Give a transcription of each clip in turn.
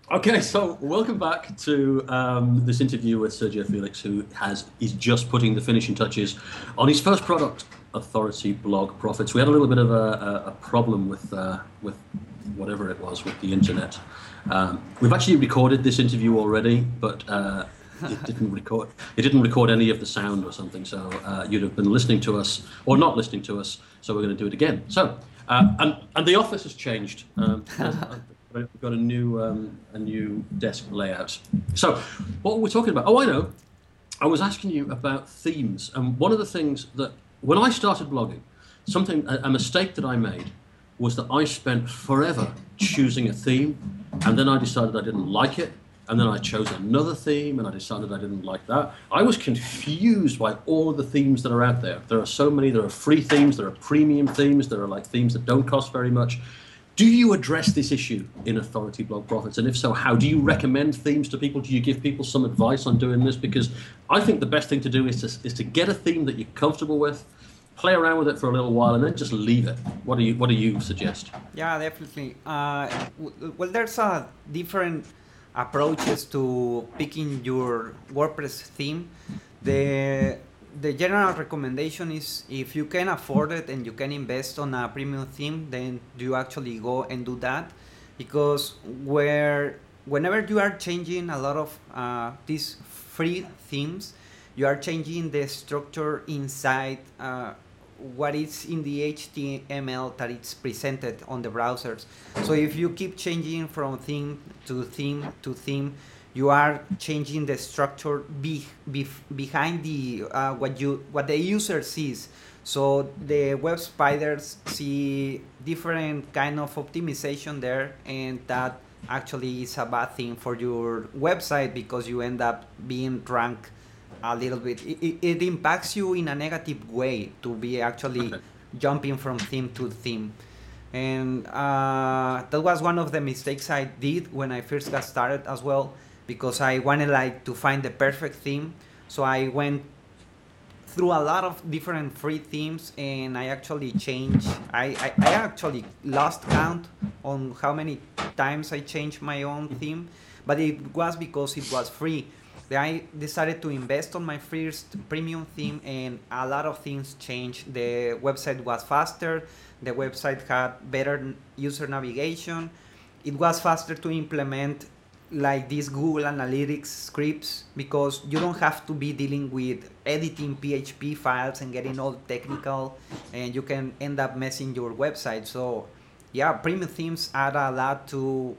Okay, so welcome back to this interview with Sergio Felix, who is just putting the finishing touches on his first product, Authority Blog Profits. We had a little bit of a problem with whatever it was with the internet. We've actually recorded this interview already, but it didn't record. It didn't record any of the sound or something. So you'd have been listening to us or not listening to us. So we're going to do it again. So and the office has changed. We've got a new desk layout. So, what we're talking about? Oh, I know. I was asking you about themes, and one of the things that when I started blogging, a mistake that I made was that I spent forever choosing a theme, and then I decided I didn't like it, and then I chose another theme, and I decided I didn't like that. I was confused by all of the themes that are out there. There are so many. There are free themes. There are premium themes. There are like themes that don't cost very much. Do you address this issue in Authority Blog Profits? And if so, how? Do you recommend themes to people? Do you give people some advice on doing this? Because I think the best thing to do is to get a theme that you're comfortable with, play around with it for a little while, and then just leave it. What do you suggest? Yeah, definitely. Well, there's different approaches to picking your WordPress theme. The the general recommendation is if you can afford it and you can invest on a premium theme, then you actually go and do that, because whenever you are changing a lot of these free themes, you are changing the structure inside what is in the HTML that it's presented on the browsers. So if you keep changing from theme to theme to theme, you are changing the structure behind the what the user sees. So the web spiders see different kind of optimization there, and that actually is a bad thing for your website, because you end up being ranked a little bit. It impacts you in a negative way to be actually Okay. jumping from theme to theme. And that was one of the mistakes I did when I first got started as well, because I wanted like to find the perfect theme. So I went through a lot of different free themes, and I actually changed. I actually lost count on how many times I changed my own theme, but it was because it was free. Then I decided to invest on my first premium theme, and a lot of things changed. The website was faster, the website had better user navigation, it was faster to implement like these Google Analytics scripts, because you don't have to be dealing with editing PHP files and getting all technical, and you can end up messing your website. So yeah, premium themes add a lot to.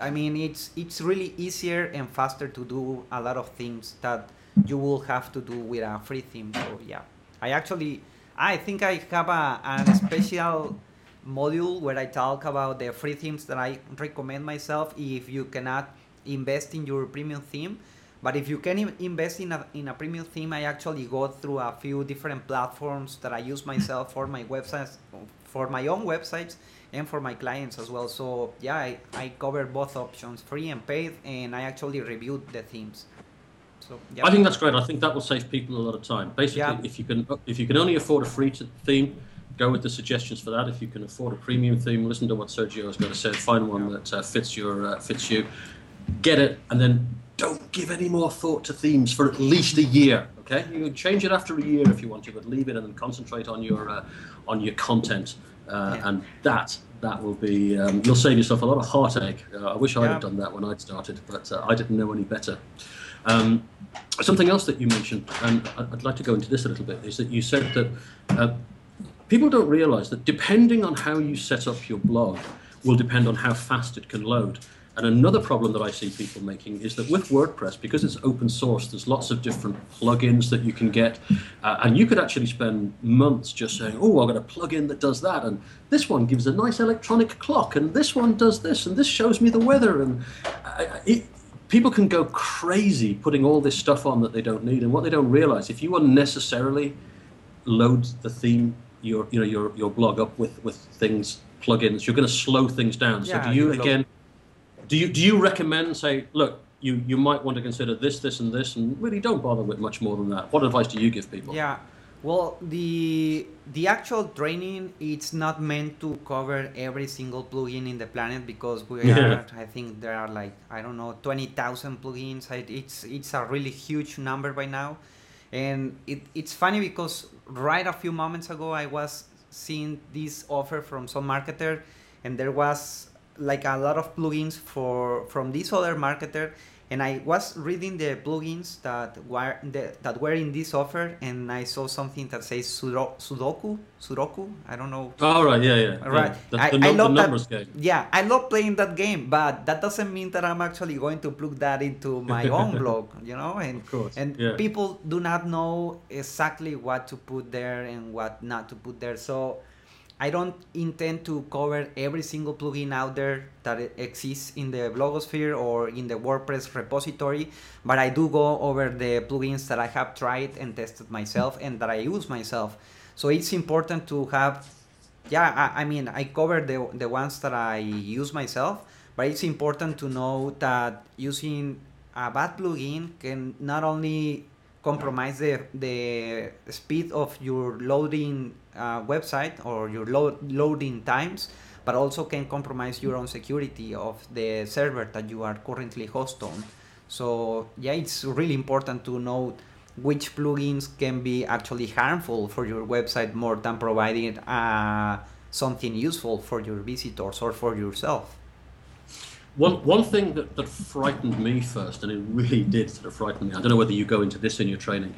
I mean, it's really easier and faster to do a lot of things that you will have to do with a free theme. So yeah, I think I have a special module where I talk about the free themes that I recommend myself if you cannot invest in your premium theme. But if you can invest in a premium theme, I actually go through a few different platforms that I use myself for my websites, for my own websites, and for my clients as well. So yeah, I cover both options, free and paid, and I actually reviewed the themes. So yeah, I think that's great. I think that will save people a lot of time. Basically, yeah, if you can only afford a free theme, go with the suggestions for that. If you can afford a premium theme, listen to what Sergio has got to say. Find one that fits you. Get it, and then don't give any more thought to themes for at least a year. Okay, you can change it after a year if you want to, but leave it and then concentrate on your content, yeah, and that will be you'll save yourself a lot of heartache. I wish I'd have yeah, done that when I'd started, but I didn't know any better. Um, Something else that you mentioned, and I'd like to go into this a little bit, is that you said that people don't realize that depending on how you set up your blog will depend on how fast it can load. And another problem that I see people making is that with WordPress, because it's open source, there's lots of different plugins that you can get. And you could actually spend months just saying, oh, I've got a plugin that does that. And this one gives a nice electronic clock. And this one does this. And this shows me the weather. And people can go crazy putting all this stuff on that they don't need. And what they don't realize, if you unnecessarily load the theme, your blog up with things, plugins, you're going to slow things down. So yeah. You look. do you recommend, say, look, you might want to consider this, and this, and really don't bother with much more than that? What advice do you give people? Yeah. Well, the actual training it's not meant to cover every single plugin in the planet because we Yeah. are I think there are like I don't know 20,000 plugins. It's a really huge number by now, and it's funny because right a few moments ago I was seeing this offer from some marketer, and there was like a lot of plugins for from this other marketer, and I was reading the plugins that were in this offer, and I saw something that says Sudoku. I don't know. All right. Yeah. Yeah. Yeah. Right. The I, the, I no, the love that. numbers game. Yeah, I love playing that game, but that doesn't mean that I'm actually going to plug that into my own blog, you know? Of course. And Yeah. people do not know exactly what to put there and what not to put there. So I don't intend to cover every single plugin out there that exists in the blogosphere or in the WordPress repository, but I do go over the plugins that I have tried and tested myself and that I use myself. So it's important to have, yeah, I mean, I cover the ones that I use myself, but it's important to know that using a bad plugin can not only compromise the speed of your loading website or your loading times, but also can compromise your own security of the server that you are currently host on. So yeah, it's really important to know which plugins can be actually harmful for your website more than providing something useful for your visitors or for yourself. One thing that frightened me first, and it really did sort of frighten me, I don't know whether you go into this in your training,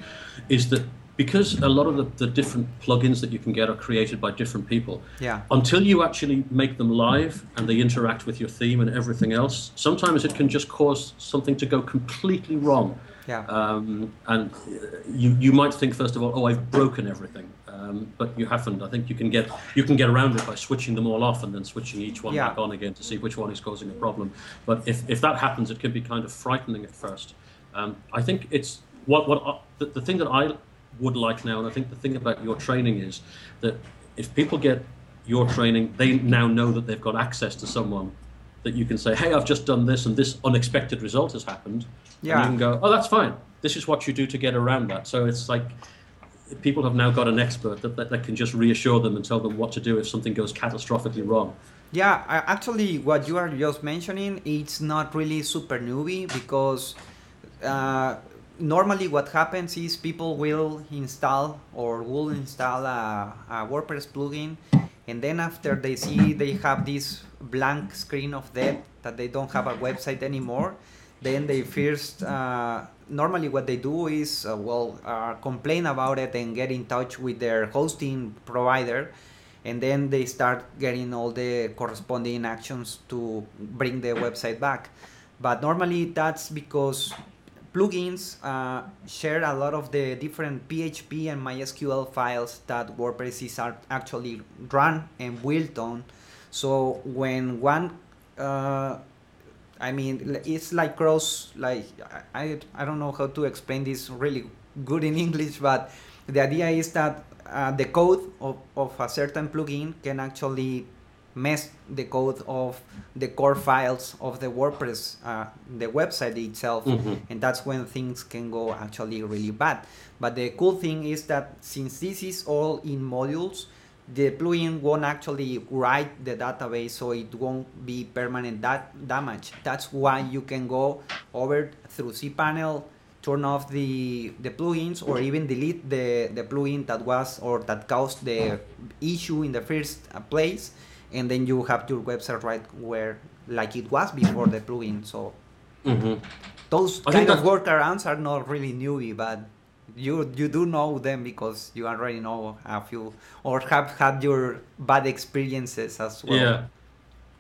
is that because a lot of the different plugins that you can get are created by different people, Yeah. until you actually make them live and they interact with your theme and everything else, sometimes it can just cause something to go completely wrong. Yeah. And you might think first of all, oh, I've broken everything, but you haven't. I think you can get around it by switching them all off and then switching each one Yeah. back on again to see which one is causing a problem. But if that happens, it can be kind of frightening at first. I think it's the thing that I would like now, and I think the thing about your training is that if people get your training, they now know that they've got access to someone that you can say, hey, I've just done this and this unexpected result has happened. Yeah. And you can go, oh, that's fine. This is what you do to get around that. So it's like people have now got an expert that can just reassure them and tell them what to do if something goes catastrophically wrong. Yeah, actually, what you are just mentioning, it's not really super newbie because normally what happens is people will install a WordPress plugin, and then after they see they have this blank screen of death that they don't have a website anymore, then they first normally what they do is complain about it and get in touch with their hosting provider, and then they start getting all the corresponding actions to bring the website back. But normally that's because plugins share a lot of the different PHP and MySQL files that WordPress is actually run and built on. So when one I mean, it's like cross, like, I don't know how to explain this really good in English, but the idea is that the code of a certain plugin can actually mess the code of the core files of the WordPress, the website itself, and that's when things can go actually really bad. But the cool thing is that since this is all in modules, the plugin won't actually write the database, so it won't be permanent damage. That's why you can go over through cPanel, turn off the plugins, or even delete the plugin that was or that caused the issue in the first place, and then you have your website right where like it was before the plugin. So those kind of workarounds are not really newbie, but you do know them because you already know a few or have had your bad experiences as well. Yeah.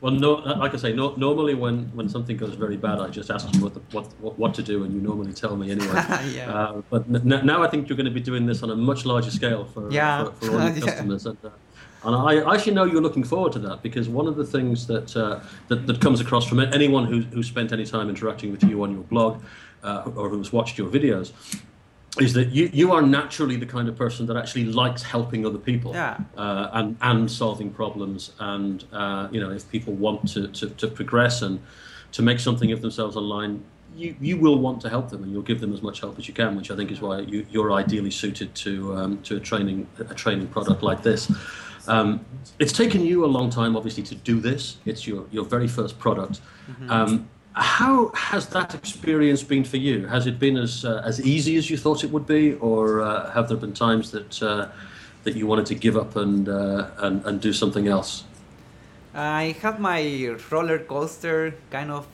Well, no, like I say, normally when something goes very bad, I just ask you what to do, and you normally tell me anyway. Yeah. But now I think you're going to be doing this on a much larger scale for all your customers. And I actually know you're looking forward to that, because one of the things that comes across from anyone who's spent any time interacting with you on your blog or who's watched your videos is that you are naturally the kind of person that actually likes helping other people, and solving problems, and if people want to progress and to make something of themselves online, you will want to help them, and you'll give them as much help as you can, which I think is why you're ideally suited to a training product like this. It's taken you a long time, obviously, to do this. It's your very first product. How has that experience been for you? Has it been as easy as you thought it would be, or have there been times that you wanted to give up and do something else? I have my roller coaster kind of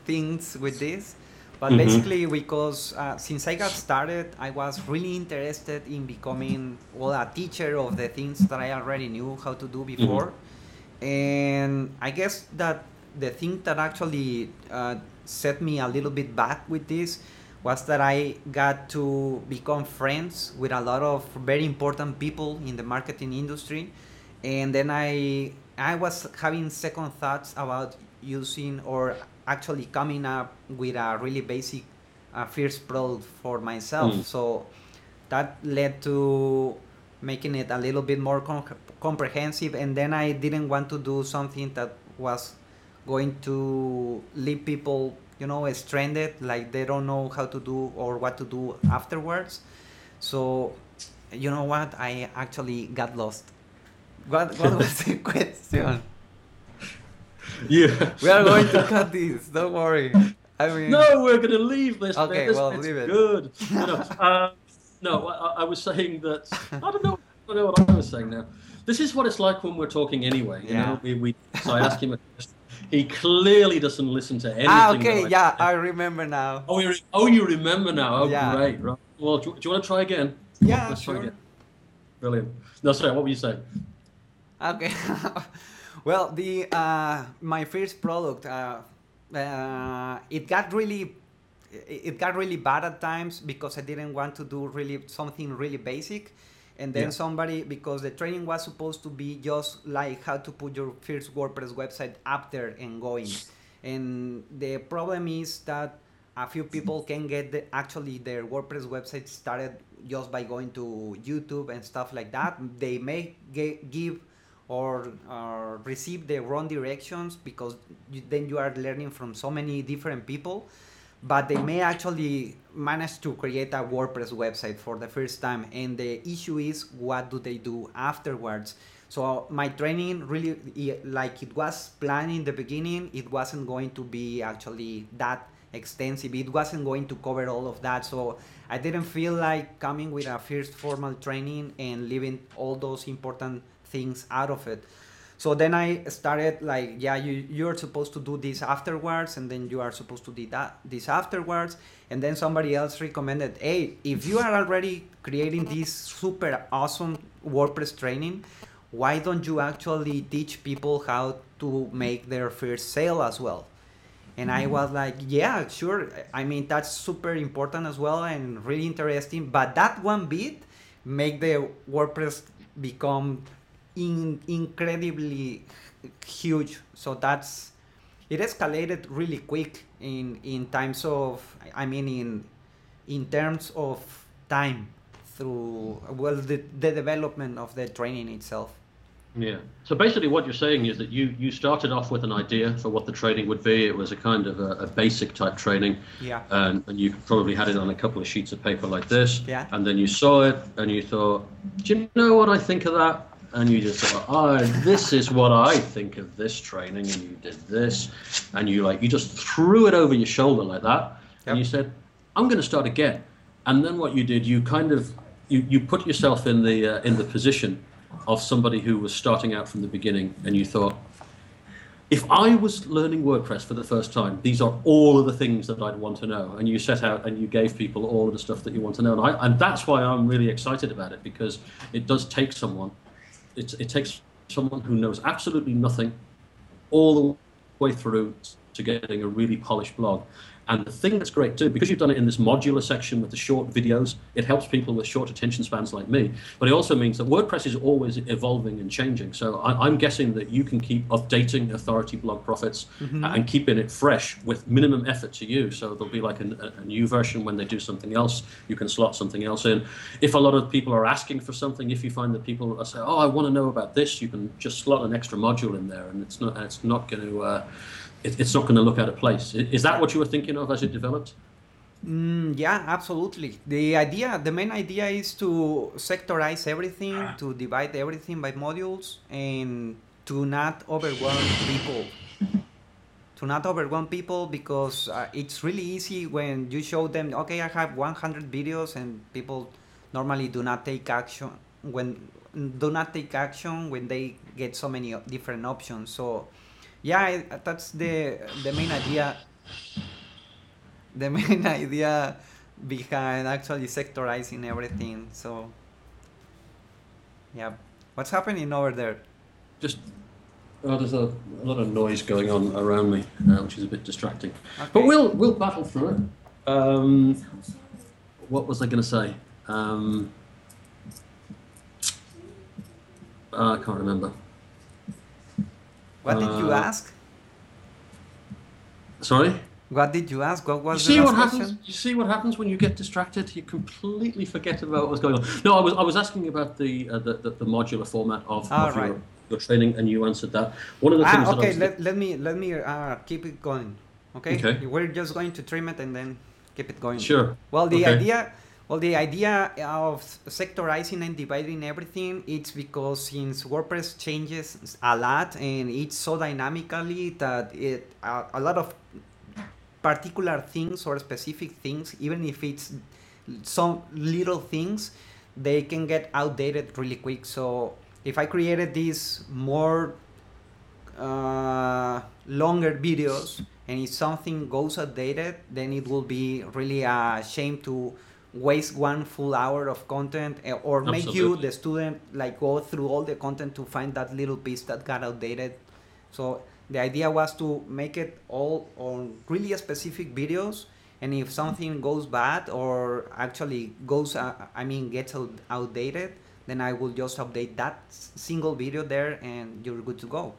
things with this, but basically because since I got started, I was really interested in becoming, well, a teacher of the things that I already knew how to do before. And I guess that the thing that actually set me a little bit back with this was that I got to become friends with a lot of very important people in the marketing industry. And then I was having second thoughts about using or actually coming up with a really basic first product for myself. So that led to making it a little bit more comprehensive. And then I didn't want to do something that was going to leave people, stranded, like they don't know how to do or what to do afterwards. So, you know what? I actually got lost. What was the question? Yeah. We are going to cut this. Don't worry. I mean, no, we're going to leave this. Okay, well, leave it. Good. No, I was saying that I don't know what I was saying now. This is what it's like when we're talking anyway. You know, so I ask him a question. He clearly doesn't listen to anything. Okay, I remember now. Oh, you remember now? Oh, yeah. Great. Right. Well, do you want to try again? Yeah, Let's sure. try again. Brilliant. No, sorry. What were you saying? Okay. Well, my first product, it got really bad at times because I didn't want to do something really basic. And then somebody, because the training was supposed to be just like how to put your first WordPress website up there and going. And the problem is that a few people can get actually their WordPress website started just by going to YouTube and stuff like that. They may give or receive the wrong directions because then you are learning from so many different people. But they may actually manage to create a WordPress website for the first time. And the issue is, what do they do afterwards? So my training really, like it was planned in the beginning, it wasn't going to be actually that extensive. It wasn't going to cover all of that. So I didn't feel like coming with a first formal training and leaving all those important things out of it. So then I started like, you're supposed to do this afterwards, and then you are supposed to do this afterwards. And then somebody else recommended, hey, if you are already creating this super awesome WordPress training, why don't you actually teach people how to make their first sale as well? And I was like, yeah, sure. I mean, that's super important as well and really interesting. But that one bit make the WordPress become incredibly huge. So it escalated really quick in terms of, in terms of time through the development of the training itself. Yeah. So basically what you're saying is that you started off with an idea for what the training would be. It was a kind of a basic type training. Yeah. And you probably had it on a couple of sheets of paper like this. Yeah. And then you saw it and you thought, do you know what I think of that? And you just thought, this is what I think of this training, and you did this, and you just threw it over your shoulder like that, and you said, I'm going to start again. And then what you did, you kind of you put yourself in the position of somebody who was starting out from the beginning, and you thought, if I was learning WordPress for the first time, these are all of the things that I'd want to know. And you set out and you gave people all of the stuff that you want to know, and that's why I'm really excited about it, because it does take someone. It takes someone who knows absolutely nothing all the way through to getting a really polished blog. And the thing that's great too, because you've done it in this modular section with the short videos, it helps people with short attention spans like me. But it also means that WordPress is always evolving and changing. So I'm guessing that you can keep updating authority blog profits and keeping it fresh with minimum effort to you. So there'll be like a new version when they do something else. You can slot something else in. If a lot of people are asking for something, if you find that people are saying, I want to know about this, you can just slot an extra module in there, and it's not going to it's not going to look out of place. Is that what you were thinking of as it developed? Yeah, absolutely. The main idea is to sectorize everything, to divide everything by modules, and to not overwhelm people. To not overwhelm people because it's really easy when you show them, okay, I have 100 videos, and people normally do not take action when they get so many different options. So, yeah, that's the main idea. The main idea behind actually sectorizing everything. So, yeah, what's happening over there? Just there's a lot of noise going on around me, which is a bit distracting. Okay. But we'll battle through it. What was I going to say? I can't remember. What did you ask? Sorry? What did you ask? What was You see the what last happens? question? You see what happens when you get distracted? You completely forget about what was going on. No, I was asking about the modular format of Right. your training, and you answered that. One of the things Okay. that Let me keep it going. Okay. We're just going to trim it and then keep it going. Sure. Well, the Okay. idea of sectorizing and dividing everything, it's because since WordPress changes a lot and it's so dynamically that a lot of particular things or specific things, even if it's some little things, they can get outdated really quick. So if I created these more longer videos, and if something goes outdated, then it will be really a shame to waste one full hour of content, or make you, Absolutely. the student, like go through all the content to find that little piece that got outdated. So the idea was to make it all on really specific videos, and if something goes bad or actually gets outdated, then I will just update that single video there, and you're good to go.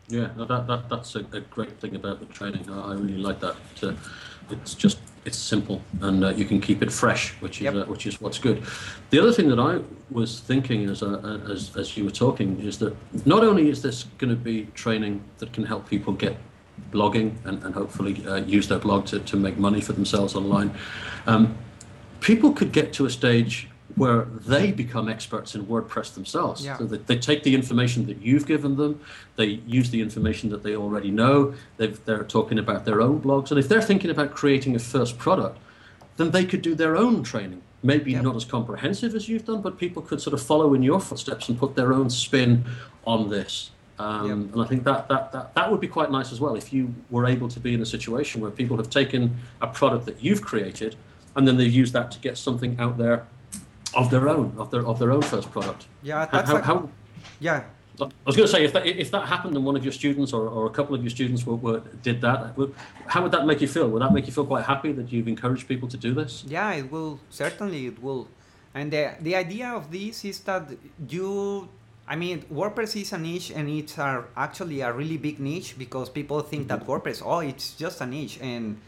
Yeah, no, that's a great thing about the training. I really like that. It's simple, and you can keep it fresh, which is what's good. The other thing that I was thinking as you were talking is that not only is this going to be training that can help people get blogging and hopefully use their blog to make money for themselves online, people could get to a stage where they become experts in WordPress themselves. Yeah. So that they take the information that you've given them, they use the information that they already know, they're talking about their own blogs, and if they're thinking about creating a first product, then they could do their own training. Maybe not as comprehensive as you've done, but people could sort of follow in your footsteps and put their own spin on this. And I think that would be quite nice as well, if you were able to be in a situation where people have taken a product that you've created, and then they've used that to get something out there of their own first product. Yeah, I was going to say, if that happened and one of your students or a couple of your students did that, how would that make you feel? Would that make you feel quite happy that you've encouraged people to do this? Yeah, it will. Certainly it will. And the idea of this is that WordPress is a niche, and it's actually a really big niche, because people think that WordPress, it's just a niche. And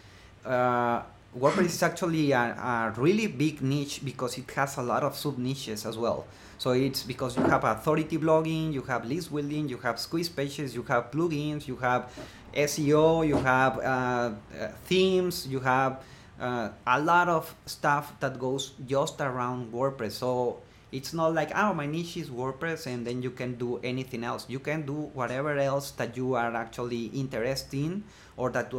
WordPress is actually a really big niche because it has a lot of sub niches as well. So it's because you have authority blogging, you have list building, you have squeeze pages, you have plugins, you have SEO, you have themes, you have a lot of stuff that goes just around WordPress. So it's not like, my niche is WordPress and then you can do anything else. You can do whatever else that you are actually interested in, or that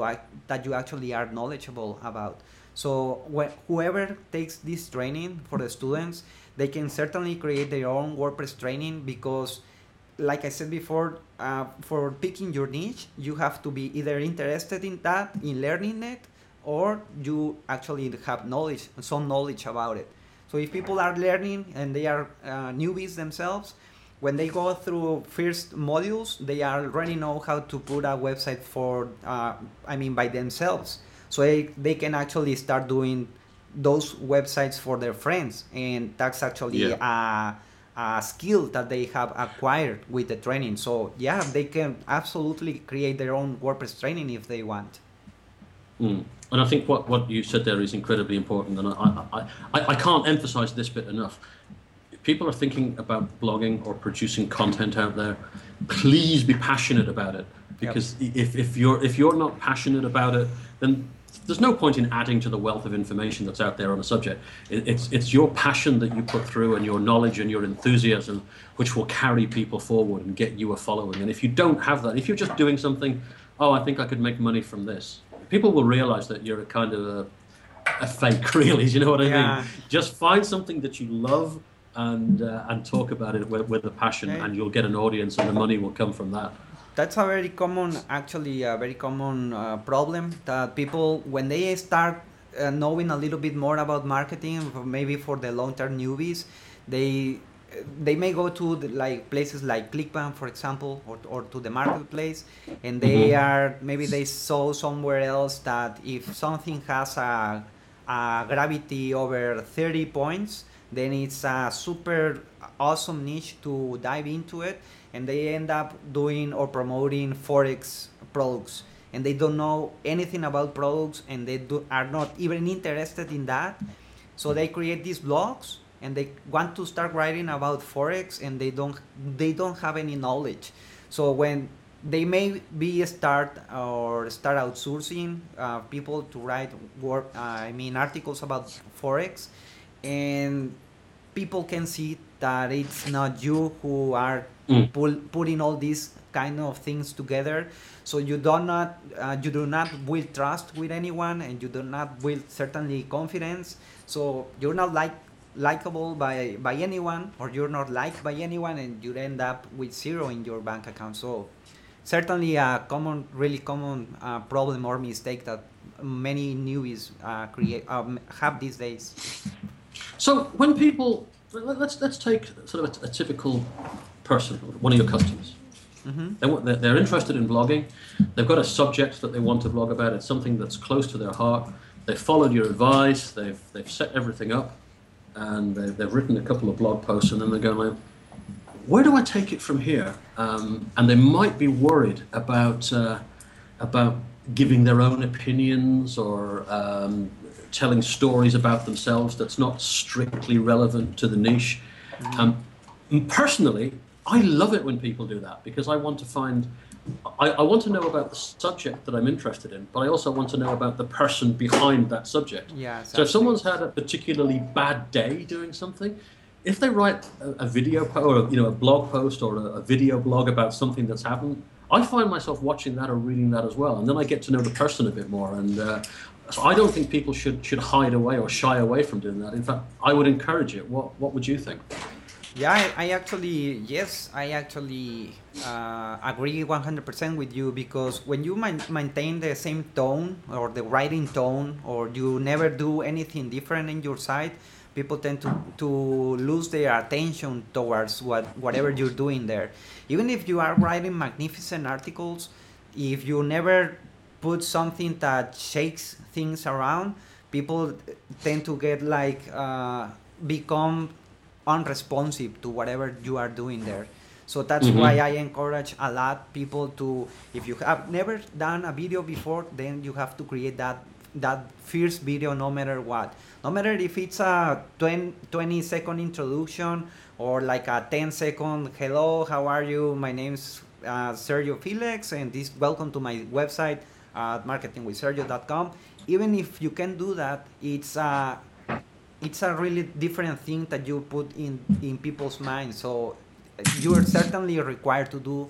you actually are knowledgeable about. So whoever takes this training for the students, they can certainly create their own WordPress training, because like I said before, for picking your niche, you have to be either interested in that, in learning it, or you actually have some knowledge about it. So if people are learning and they are newbies themselves, when they go through first modules, they already know how to put a website by themselves. So they can actually start doing those websites for their friends. And that's actually a skill that they have acquired with the training. So yeah, they can absolutely create their own WordPress training if they want. And I think what you said there is incredibly important, and I can't emphasize this bit enough. If people are thinking about blogging or producing content out there, please be passionate about it. Yep. because if you're not passionate about it, then there's no point in adding to the wealth of information that's out there on a subject. It's your passion that you put through, and your knowledge and your enthusiasm, which will carry people forward and get you a following. And if you don't have that, if you're just doing something, oh, I think I could make money from this, people will realize that you're a kind of a fake, really. Do you know what I mean? Yeah. Just find something that you love and talk about it with a passion, Okay. and you'll get an audience, and the money will come from that. That's a very common, actually, a very common problem that people, when they start knowing a little bit more about marketing, maybe for the long-term newbies, they they may go to like places like ClickBank, for example, or to the marketplace, and they are maybe they saw somewhere else that if something has a gravity over 30 points, then it's a super awesome niche to dive into it, and they end up doing or promoting forex products, and they don't know anything about products, and are not even interested in that, so they create these blogs and they want to start writing about forex, and they don't have any knowledge. So when they may be start outsourcing people to write articles about forex, and people can see that it's not you who are putting all these kind of things together. So you do not build trust with anyone, and you do not build certainly confidence. So you're not likable by anyone, or you're not liked by anyone, and you end up with zero in your bank account. So certainly a really common problem or mistake that many newbies have these days. So when people, let's take sort of a typical person, one of your customers. They're interested in blogging. They've got a subject that they want to blog about. It's something that's close to their heart. They've followed your advice. They've set everything up, and they've written a couple of blog posts, and then they're going like, where do I take it from here? And they might be worried about giving their own opinions, or telling stories about themselves that's not strictly relevant to the niche. Personally, I love it when people do that, because I want to know about the subject that I'm interested in, but I also want to know about the person behind that subject. Yeah, exactly. So if someone's had a particularly bad day doing something, if they write a video or a blog post or a video blog about something that's happened, I find myself watching that or reading that as well, and then I get to know the person a bit more. And so I don't think people should hide away or shy away from doing that. In fact, I would encourage it. What would you think? Yeah, I actually agree 100% with you, because when you maintain the same tone or the writing tone, or you never do anything different in your site, people tend to lose their attention towards whatever you're doing there. Even if you are writing magnificent articles, if you never put something that shakes things around, people tend to get become unresponsive to whatever you are doing there. So that's why I encourage a lot people to, if you have never done a video before, then you have to create that first video, no matter what. No matter if it's a 20-second introduction, or like a 10-second, hello, how are you? My name's Sergio Félix, and welcome to my website at marketingwithsergio.com. Even if you can do that, it's a really different thing that you put in people's minds. So you're certainly required to do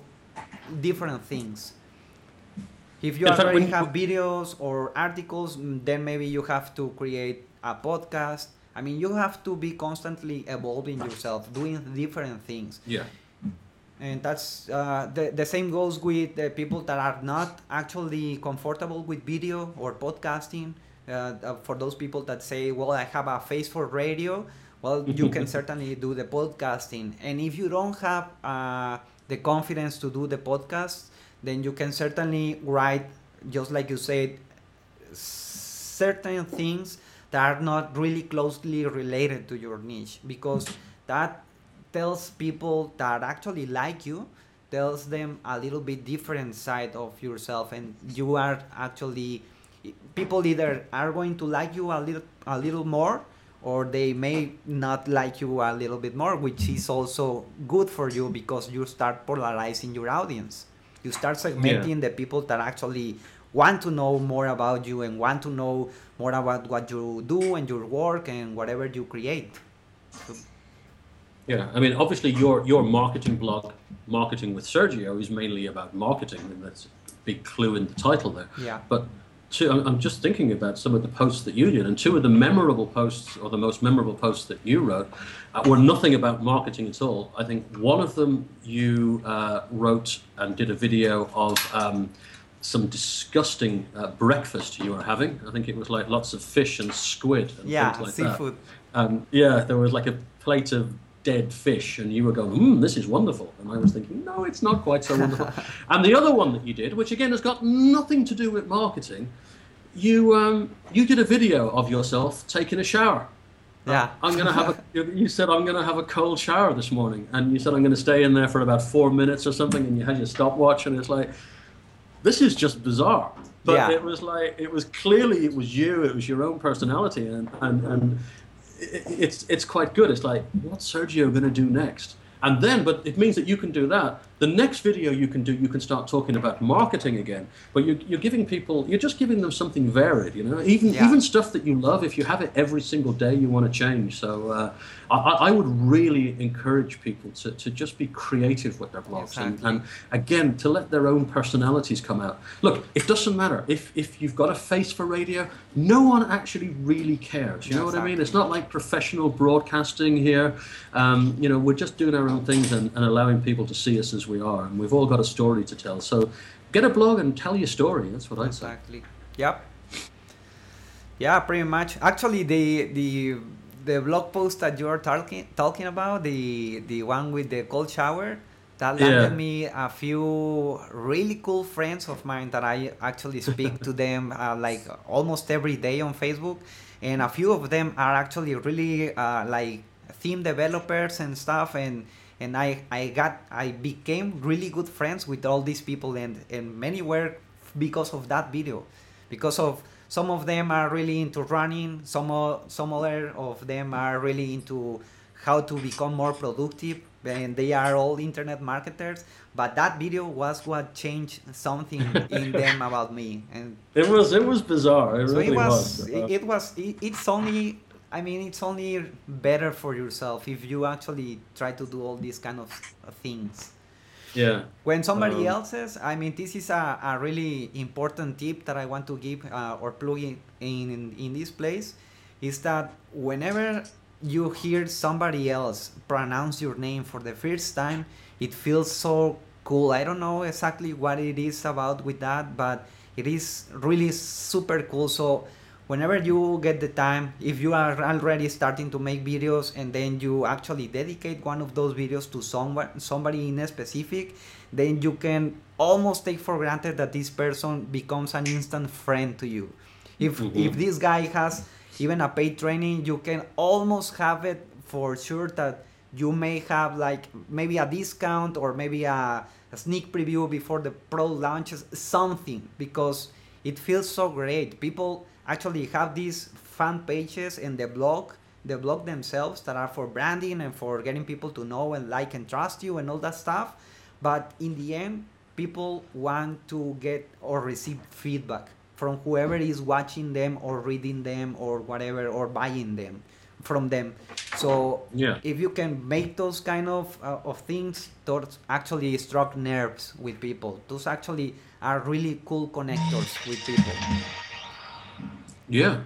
different things. If you already have videos or articles, then maybe you have to create a podcast. I mean, you have to be constantly evolving yourself, doing different things. Yeah. And that's the same goes with the people that are not actually comfortable with video or podcasting. For those people that say, well, I have a face for radio, well, you can certainly do the podcasting. And if you don't have the confidence to do the podcast, then you can certainly write, just like you said, certain things that are not really closely related to your niche, because that tells people that actually like you, tells them a little bit different side of yourself, and you are actually, people either are going to like you a little more, or they may not like you a little bit more, which is also good for you, because you start polarizing your audience. You start Yeah. segmenting the people that actually want to know more about you and want to know more about what you do and your work and whatever you create. So, Yeah, I mean, obviously, your marketing blog, Marketing with Sergio, is mainly about marketing, and that's a big clue in the title there. yeah, But I'm just thinking about some of the posts that you did, and two of the memorable posts, or the most memorable posts that you wrote, were nothing about marketing at all. I think one of them you wrote and did a video of some disgusting breakfast you were having. I think it was like lots of fish and squid and yeah, things like seafood. that. Yeah, there was like a plate of dead fish, and you were going, this is wonderful. And I was thinking, no, it's not quite so wonderful. And the other one that you did, which again has got nothing to do with marketing, you did a video of yourself taking a shower. Yeah. You said, I'm going to have a cold shower this morning. And you said, I'm going to stay in there for about 4 minutes or something. And you had your stopwatch, and it's like, this is just bizarre. But Yeah. it was like, it was you, it was your own personality. And it's quite good. It's like, what's Sergio going to do next? And then, but it means that you can do that. The next video you can do, you can start talking about marketing again. But you're giving people, you're just giving them something varied, you know. Even stuff that you love, if you have it every single day, you want to change. So I would really encourage people to just be creative with their blogs, and again, to let their own personalities come out. Look, it doesn't matter if you've got a face for radio. No one actually really cares. You know what I mean? It's not like professional broadcasting here. You know, we're just doing our own things and allowing people to see us as we are, and we've all got a story to tell. So get a blog and tell your story. That's what I'd say. Exactly. Yep. Yeah, pretty much. Actually, the blog post that you're talking about, the one with the cold shower, that landed me a few really cool friends of mine that I actually speak to them like almost every day on Facebook, and a few of them are actually really like theme developers and stuff, and I became really good friends with all these people, and many were because of that video, because of some of them are really into running, some other of them are really into how to become more productive, and they are all internet marketers. But that video was what changed something in them about me, and it was bizarre. It so really it's only, I mean, it's only better for yourself if you actually try to do all these kind of things. Yeah. When somebody else's, I mean, this is a really important tip that I want to give or plug in this place, is that whenever you hear somebody else pronounce your name for the first time, it feels so cool. I don't know exactly what it is about with that, but it is really super cool. So whenever you get the time, if you are already starting to make videos and then you actually dedicate one of those videos to somebody in a specific, then you can almost take for granted that this person becomes an instant friend to you. If this guy has even a paid training, you can almost have it for sure that you may have like maybe a discount or maybe a sneak preview before the pro launches, something, because it feels so great. People actually have these fan pages and the blog themselves that are for branding and for getting people to know and like and trust you and all that stuff. But in the end, people want to get or receive feedback from whoever is watching them or reading them or whatever, or buying them from them. So if you can make those kind of things, those actually struck nerves with people. Those actually are really cool connectors with people. Yeah.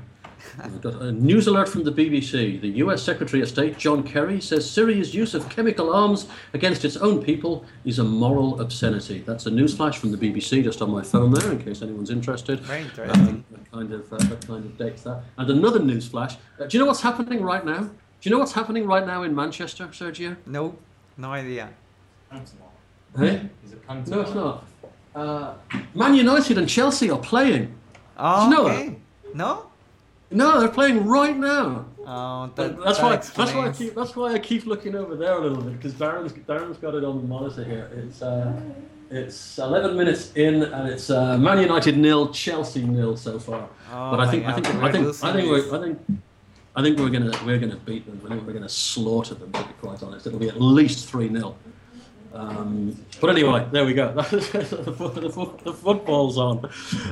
We've got a news alert from the BBC. The US Secretary of State, John Kerry, says Syria's use of chemical arms against its own people is a moral obscenity. That's a news flash from the BBC just on my phone there, in case anyone's interested. Very interesting. That kind of dates that. And another news flash. Do you know what's happening right now? Do you know what's happening right now in Manchester, Sergio? No idea. Hey? No, it's not. Man United and Chelsea are playing. Oh, do you know okay. that? No? No, they're playing right now. Oh, that's why I keep looking over there a little bit, because Darren's got it on the monitor here. It's 11 minutes in, and it's Man United 0, Chelsea 0 so far. Oh, but I think we're gonna beat them. I think we're gonna slaughter them. To be quite honest, it'll be at least 3-0. But anyway, there we go. The football's on.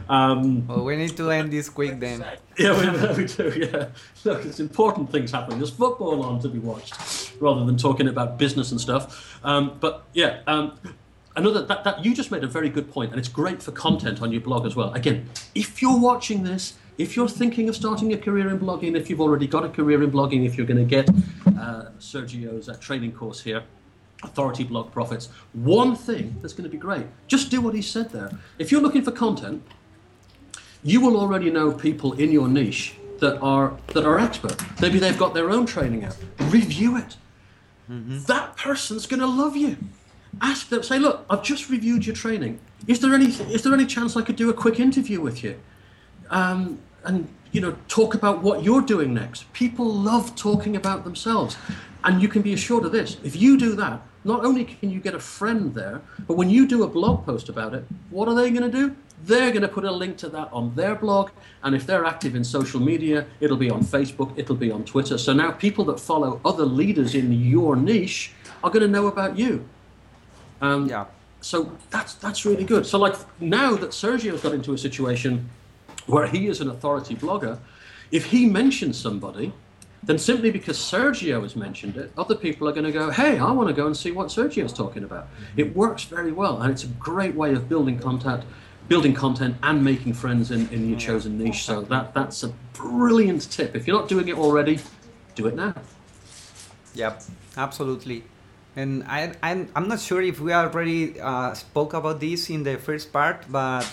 Well, we need to end this quick then. Yeah, we do. Yeah, look, it's important things happening. There's football on to be watched, rather than talking about business and stuff. But yeah, another that you just made a very good point, and it's great for content on your blog as well. Again, if you're watching this, if you're thinking of starting a career in blogging, if you've already got a career in blogging, if you're going to get Sergio's training course here, Authority Blog Profits, one thing that's going to be great, just do what he said there. If you're looking for content, you will already know people in your niche that are expert. Maybe they've got their own training out. Review it. That person's going to love you. Ask them, say, look, I've just reviewed your training. Is there any chance I could do a quick interview with you? And talk about what you're doing next. People love talking about themselves. And you can be assured of this. If you do that, not only can you get a friend there, but when you do a blog post about it, what are they going to do? They're going to put a link to that on their blog. And if they're active in social media, it'll be on Facebook, it'll be on Twitter. So now people that follow other leaders in your niche are going to know about you. So that's really good. So like now that Sergio's got into a situation where he is an authority blogger, if he mentions somebody, then simply because Sergio has mentioned it, other people are going to go, hey, I want to go and see what Sergio's talking about. It works very well, and it's a great way of building content and making friends in your chosen niche. So that's a brilliant tip. If you're not doing it already, do it now. Yep, absolutely. And I'm not sure if we already spoke about this in the first part, but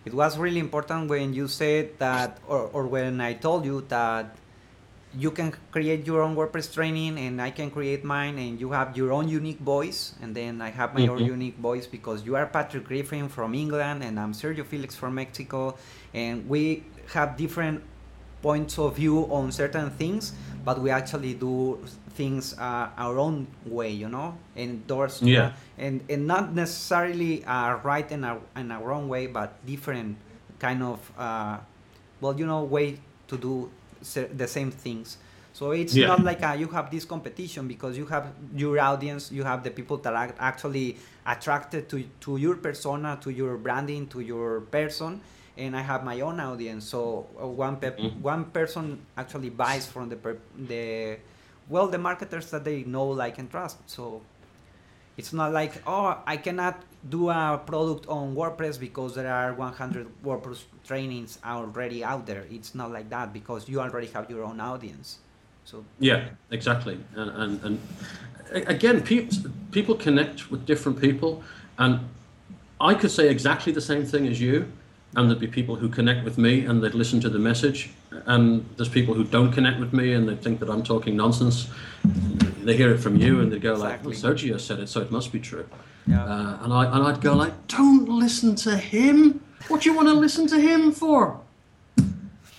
it was really important when you said that, or when I told you that you can create your own WordPress training and I can create mine, and you have your own unique voice, and then I have my own unique voice because you are Patrick Griffin from England and I'm Sergio Félix from Mexico, and we have different points of view on certain things, but we actually do things our own way, endorse, and not necessarily right and a wrong way, but different kind of way to do the same things. So it's not like you have this competition, because you have your audience, you have the people that are actually attracted to your persona, to your branding, to your person, and I have my own audience. So one person actually buys from the marketers that they know, like, and trust. So it's not like, I cannot do a product on WordPress because there are 100 WordPress trainings already out there. It's not like that, because you already have your own audience. So yeah, exactly. And again, people connect with different people, and I could say exactly the same thing as you, and there'd be people who connect with me and they'd listen to the message, and there's people who don't connect with me and they think that I'm talking nonsense. They hear it from you and they go like, well, Sergio said it, so it must be true. Yeah. And I'd go like, don't listen to him. What do you want to listen to him for?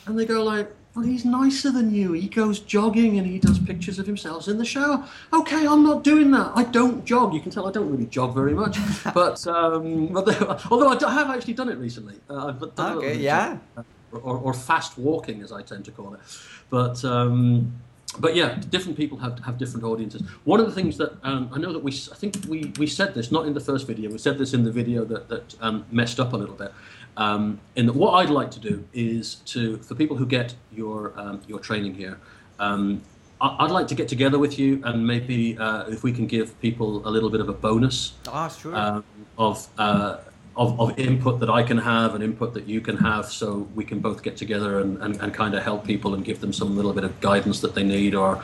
And they go like, well, he's nicer than you. He goes jogging and he does pictures of himself in the shower. Okay, I'm not doing that. I don't jog. You can tell I don't really jog very much. But although I have actually done it recently. I've done or fast walking, as I tend to call it. But yeah, different people have different audiences. One of the things that I know that I think we said this, not in the first video, we said this in the video that messed up a little bit. In that, what I'd like to do is for people who get your training here, I'd like to get together with you, and maybe if we can give people a little bit of a bonus of input that I can have and input that you can have, so we can both get together and kind of help people and give them some little bit of guidance that they need, or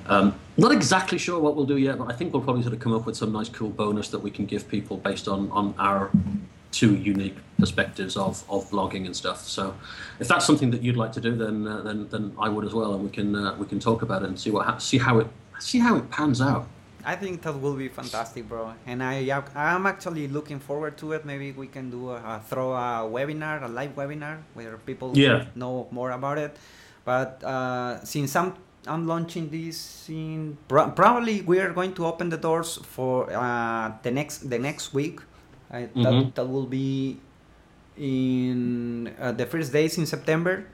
not exactly sure what we'll do yet, but I think we'll probably sort of come up with some nice cool bonus that we can give people based on our two unique perspectives of blogging and stuff. So if that's something that you'd like to do, then I would as well, and we can talk about it and see how it pans out. I think that will be fantastic, bro. And I'm actually looking forward to it. Maybe we can do a live webinar where people know more about it. But since I'm launching this probably we are going to open the doors for the next week. That will be in the first days in September.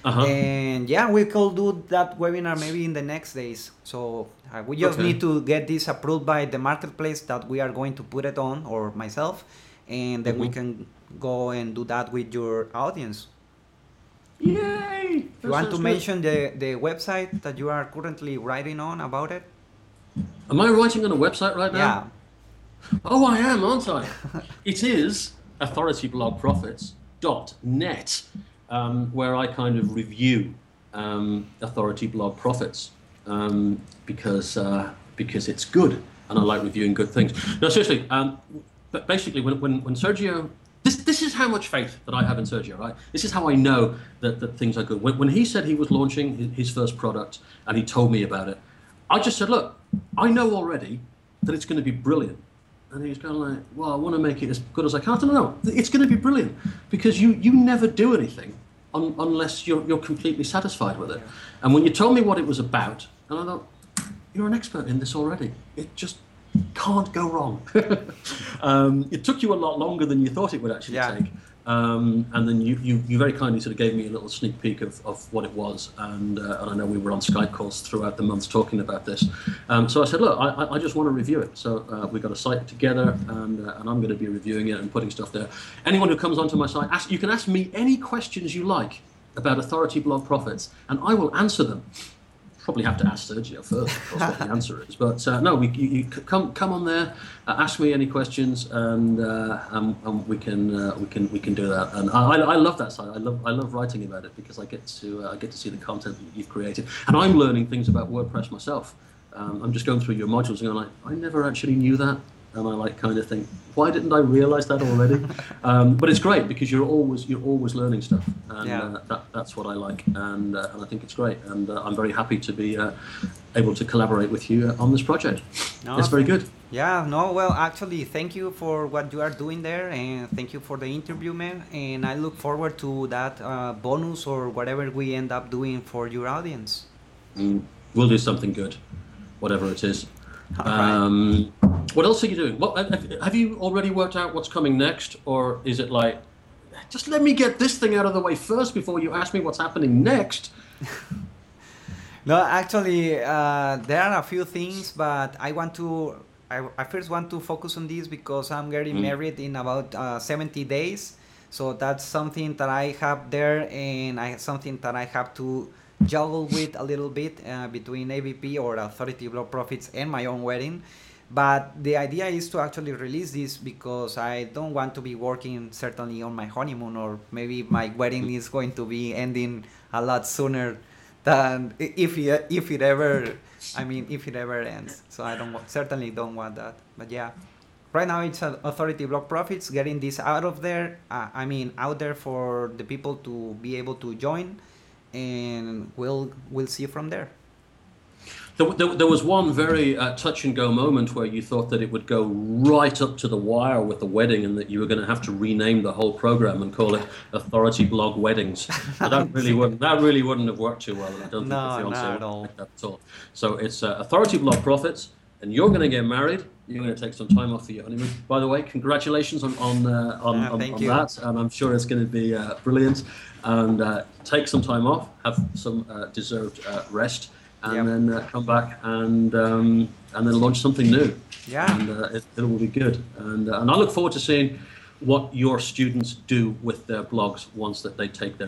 Uh-huh. And yeah, we could do that webinar maybe in the next days. So we just Okay. need to get this approved by the marketplace that we are going to put it on, or myself, and then we Mhm. can go and do that with your audience. Yay! If you That want to sounds good. mention the website that you are currently writing on about it. Am I writing on a website right now? Yeah. Oh, I am, aren't I? It is authorityblogprofits.net, where I kind of review authority blog profits because it's good and I like reviewing good things. No, seriously. But basically, when Sergio, this is how much faith that I have in Sergio, right? This is how I know that things are good. When he said he was launching his first product and he told me about it, I just said, look, I know already that it's going to be brilliant. And he's kind of like, well, I want to make it as good as I can. I don't know. It's going to be brilliant because you never do anything unless you're completely satisfied with it. And when you told me what it was about, and I thought, you're an expert in this already. It just can't go wrong. It took you a lot longer than you thought it would actually take. And then you very kindly sort of gave me a little sneak peek of what it was, and I know we were on Skype calls throughout the months talking about this. So I said, look, I just want to review it. So we got a site together, and I'm going to be reviewing it and putting stuff there. Anyone who comes onto my site, you can ask me any questions you like about authority blog profits, and I will answer them. Probably have to ask Sergio first, of course, what the answer is. But no, you come on there, ask me any questions, and we can do that. And I love that site. I love writing about it because I get to see the content that you've created, and I'm learning things about WordPress myself. I'm just going through your modules and going like, I never actually knew that, and I kind of think, why didn't I realize that already? But it's great because you're always learning stuff, and that's what I like, and I think it's great, and I'm very happy to be able to collaborate with you on this project. No, It's very good. Yeah, no, well, actually, thank you for what you are doing there, and thank you for the interview, man. And I look forward to that bonus or whatever we end up doing for your audience. We'll do something good, whatever it is. All right. What else are you doing? What have you already worked out what's coming next, or is it like, just let me get this thing out of the way first before you ask me what's happening next? No, actually, there are a few things, but I first want to focus on this because I'm getting married in about 70 days. So that's something that I have there, and something that I have to juggle with a little bit between ABP or Authority Blog Profits and my own wedding. But the idea is to actually release this because I don't want to be working certainly on my honeymoon, or maybe my wedding is going to be ending a lot sooner than if it ever ends. So I certainly don't want that. But yeah, right now it's Authority Blog Profits, getting this out there for the people to be able to join, and we'll see from there. There was one very touch and go moment where you thought that it would go right up to the wire with the wedding, and that you were going to have to rename the whole program and call it Authority Blog Weddings. But that really wouldn't have worked too well, and I don't think the fiance would like that at all. So it's Authority Blog Profits, and you're going to get married. You're going to take some time off for your honeymoon. By the way, congratulations on that, and I'm sure it's going to be brilliant. And take some time off, have some deserved rest. And then come back and then launch something new. Yeah, and it will be good. And I look forward to seeing what your students do with their blogs once that they take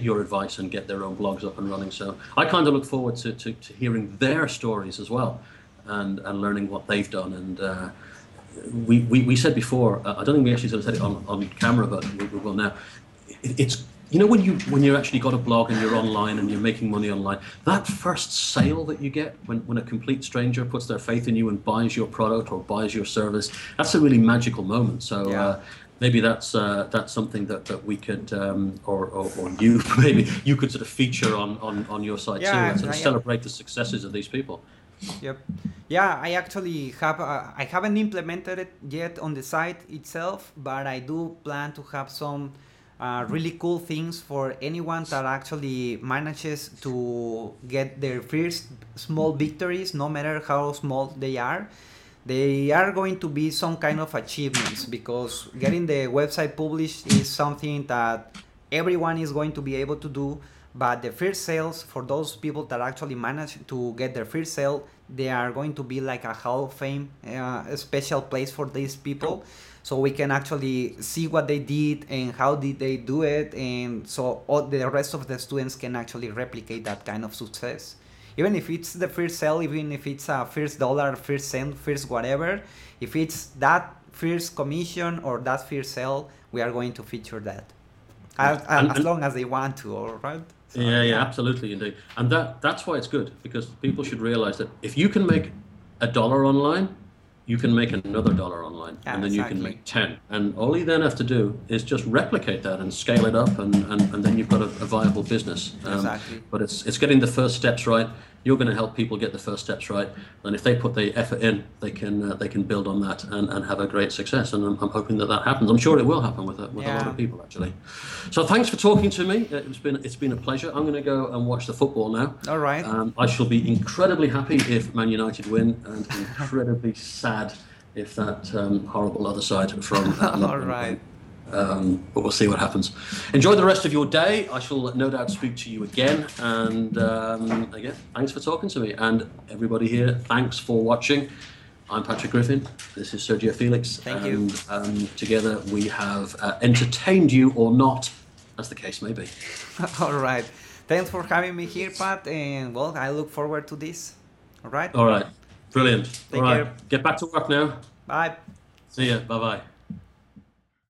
your advice and get their own blogs up and running. So I kind of look forward to hearing their stories as well, and learning what they've done. And we said before, I don't think we actually sort of said it on camera, but we will now. It's when you actually got a blog and you're online and you're making money online, that first sale that you get when a complete stranger puts their faith in you and buys your product or buys your service, that's a really magical moment. So maybe that's something that we could or you maybe you could sort of feature on your site too, and sort of celebrate the successes of these people. Yep. Yeah, I actually have. I haven't implemented it yet on the site itself, but I do plan to have some really cool things for anyone that actually manages to get their first small victories, no matter how small they are. They are going to be some kind of achievements, because getting the website published is something that everyone is going to be able to do. But the first sales, for those people that actually manage to get their first sale, they are going to be like a Hall of Fame, a special place for these people. So we can actually see what they did and how did they do it. And so all the rest of the students can actually replicate that kind of success. Even if it's the first sale, even if it's a first dollar, first cent, first whatever, if it's that first commission or that first sale, we are going to feature that. As long as they want to, all right? So, yeah, absolutely, indeed. And that's why it's good, because people should realize that if you can make $1 online, you can make another $1 online, and then you can make 10. And all you then have to do is just replicate that and scale it up, and then you've got a viable business. Exactly. But it's getting the first steps right. You're going to help people get the first steps right, and if they put the effort in, they can build on that and have a great success. And I'm hoping that happens. I'm sure it will happen with a lot of people, actually. So thanks for talking to me. It's been a pleasure. I'm going to go and watch the football now. All right. I shall be incredibly happy if Man United win, and incredibly sad if that horrible other side from all right. But we'll see what happens. Enjoy the rest of your day. I shall no doubt speak to you again. And again, thanks for talking to me. And everybody here, thanks for watching. I'm Patrick Griffin. This is Sergio Felix. Thank you. And together we have entertained you or not, as the case may be. All right. Thanks for having me here, Pat. And well, I look forward to this. All right. All right. Brilliant. Take All right. care. Get back to work now. Bye. See ya. Bye-bye.